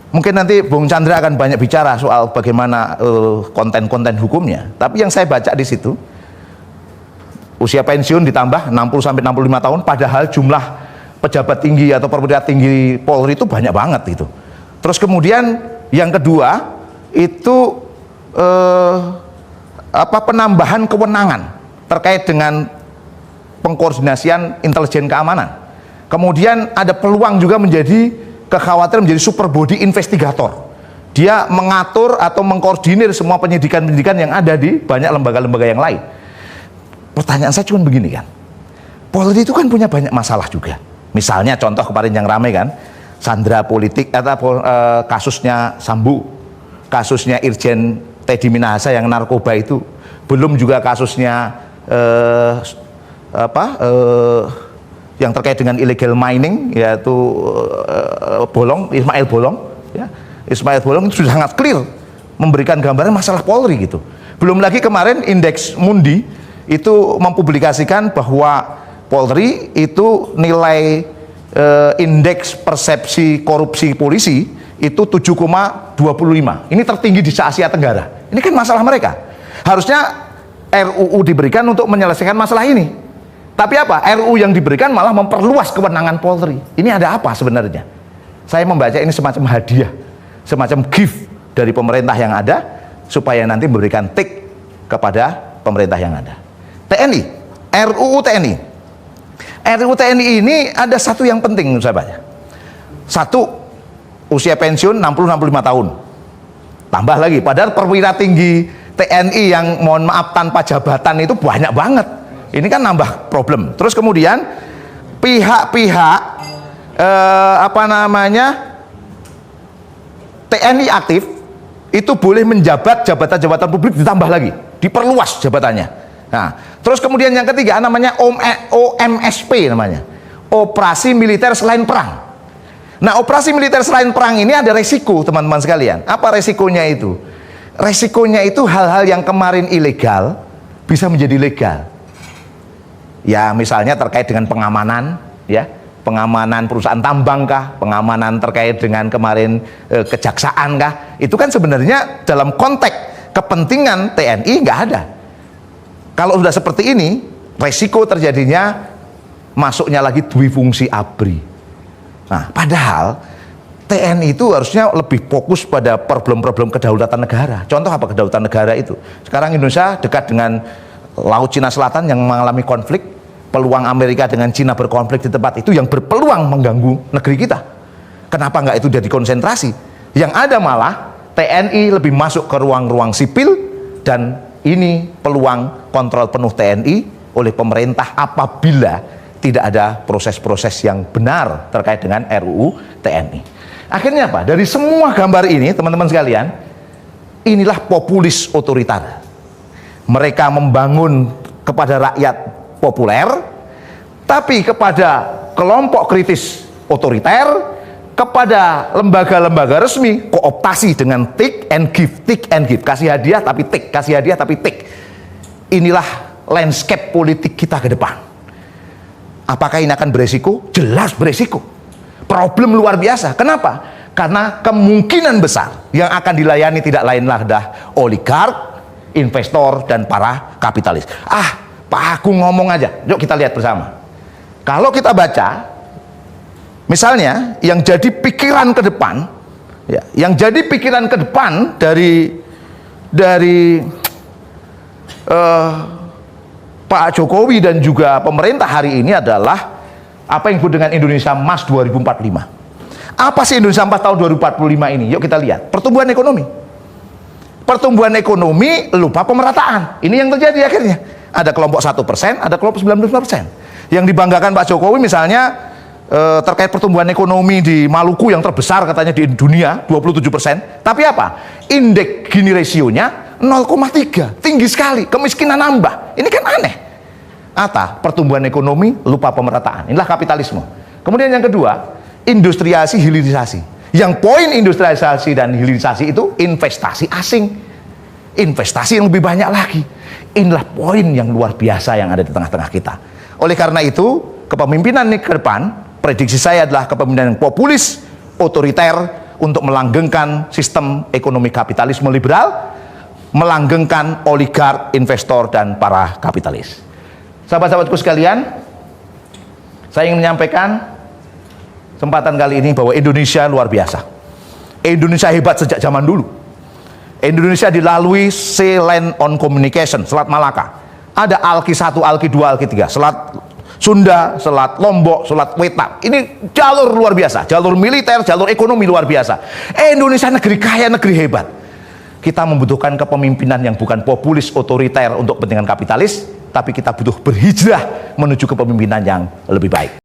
Mungkin nanti Bung Chandra akan banyak bicara soal bagaimana konten-konten hukumnya. Tapi yang saya baca di situ, usia pensiun ditambah 60 sampai 65 tahun, padahal jumlah pejabat tinggi atau perwira tinggi Polri itu banyak banget gitu. Terus kemudian yang kedua itu penambahan kewenangan terkait dengan pengkoordinasian intelijen keamanan. Kemudian ada peluang juga menjadi kekhawatiran menjadi super body investigator. Dia mengatur atau mengkoordinir semua penyidikan-penyidikan yang ada di banyak lembaga-lembaga yang lain. Pertanyaan saya cuma begini kan, Polri itu kan punya banyak masalah juga. Misalnya contoh kemarin yang ramai kan, sandra politik atau kasusnya Sambu, kasusnya Irjen Teddy Minahasa yang narkoba itu, belum juga kasusnya yang terkait dengan illegal mining, yaitu Ismail Bolong, ya. Ismail Bolong itu sudah sangat clear memberikan gambaran masalah Polri gitu. Belum lagi kemarin Indeks Mundi itu mempublikasikan bahwa Polri itu nilai indeks persepsi korupsi polisi itu 7,25. Ini tertinggi di Asia Tenggara. Ini kan masalah mereka. Harusnya RUU diberikan untuk menyelesaikan masalah ini. Tapi apa? RUU yang diberikan malah memperluas kewenangan Polri. Ini ada apa sebenarnya? Saya membaca ini semacam hadiah, semacam gift dari pemerintah yang ada, supaya nanti memberikan tik kepada pemerintah yang ada. TNI, RUU TNI. RUU TNI ini ada satu yang penting saya baca. Satu, usia pensiun 60-65 tahun. Tambah lagi, padahal perwira tinggi TNI yang mohon maaf tanpa jabatan itu banyak banget. Ini kan nambah problem. Terus kemudian pihak-pihak TNI aktif itu boleh menjabat jabatan-jabatan publik ditambah lagi, diperluas jabatannya. Nah, terus kemudian yang ketiga namanya OMSP namanya, operasi militer selain perang. Nah, operasi militer selain perang ini ada resiko teman-teman sekalian. Apa resikonya itu? Resikonya itu hal-hal yang kemarin ilegal bisa menjadi legal. Ya, misalnya terkait dengan pengamanan, ya, pengamanan perusahaan tambang kah, pengamanan terkait dengan kemarin kejaksaan kah, itu kan sebenarnya dalam konteks kepentingan TNI nggak ada. Kalau sudah seperti ini, resiko terjadinya masuknya lagi dwi fungsi ABRI. Nah, padahal TNI itu harusnya lebih fokus pada problem-problem kedaulatan negara. Contoh apa kedaulatan negara itu? Sekarang Indonesia dekat dengan Laut Cina Selatan yang mengalami konflik, peluang Amerika dengan Cina berkonflik di tempat itu yang berpeluang mengganggu negeri kita. Kenapa nggak itu jadi konsentrasi? Yang ada malah TNI lebih masuk ke ruang-ruang sipil, dan ini peluang kontrol penuh TNI oleh pemerintah apabila tidak ada proses-proses yang benar terkait dengan RUU TNI. Akhirnya apa? Dari semua gambar ini teman-teman sekalian, inilah populis otoriter. Mereka membangun kepada rakyat populer, tapi kepada kelompok kritis otoriter, kepada lembaga-lembaga resmi kooptasi dengan take and give, kasih hadiah tapi take, kasih hadiah tapi take. Inilah landscape politik kita ke depan. Apakah ini akan beresiko? Jelas beresiko. Problem luar biasa. Kenapa? Karena kemungkinan besar yang akan dilayani tidak lainlah dah oligark, investor, dan para kapitalis. Pak Agung ngomong aja, yuk kita lihat bersama. Kalau kita baca, misalnya yang jadi pikiran ke depan, ya, yang jadi pikiran ke depan dari Pak Jokowi dan juga pemerintah hari ini adalah apa yang disebut dengan Indonesia Emas 2045. Apa sih Indonesia Emas tahun 2045 ini? Yuk kita lihat. Pertumbuhan ekonomi. Pertumbuhan ekonomi lupa pemerataan. Ini yang terjadi akhirnya. Ada kelompok 1%, ada kelompok 95%. Yang dibanggakan Pak Jokowi misalnya terkait pertumbuhan ekonomi di Maluku yang terbesar katanya di dunia, 27%. Tapi apa? Indeks Gini rasionya 0,3, tinggi sekali, kemiskinan nambah. Ini kan aneh. Pertumbuhan ekonomi lupa pemerataan. Inilah kapitalisme. Kemudian yang kedua, industrialisasi hilirisasi. Yang poin industrialisasi dan hilirisasi itu investasi asing, investasi yang lebih banyak lagi. Inilah poin yang luar biasa yang ada di tengah-tengah kita. Oleh karena itu, kepemimpinan ini ke depan, prediksi saya adalah kepemimpinan yang populis, otoriter, untuk melanggengkan sistem ekonomi kapitalisme liberal, melanggengkan oligark, investor, dan para kapitalis. Sahabat-sahabatku sekalian, saya ingin menyampaikan kesempatan kali ini bahwa Indonesia luar biasa. Indonesia hebat sejak zaman dulu. Indonesia dilalui Sea Land on Communication, Selat Malaka. Ada Alki 1, Alki 2, Alki 3, Selat Sunda, Selat Lombok, Selat Wetan. Ini jalur luar biasa, jalur militer, jalur ekonomi luar biasa. Indonesia negeri kaya, negeri hebat. Kita membutuhkan kepemimpinan yang bukan populis, otoriter untuk kepentingan kapitalis, tapi kita butuh berhijrah menuju kepemimpinan yang lebih baik.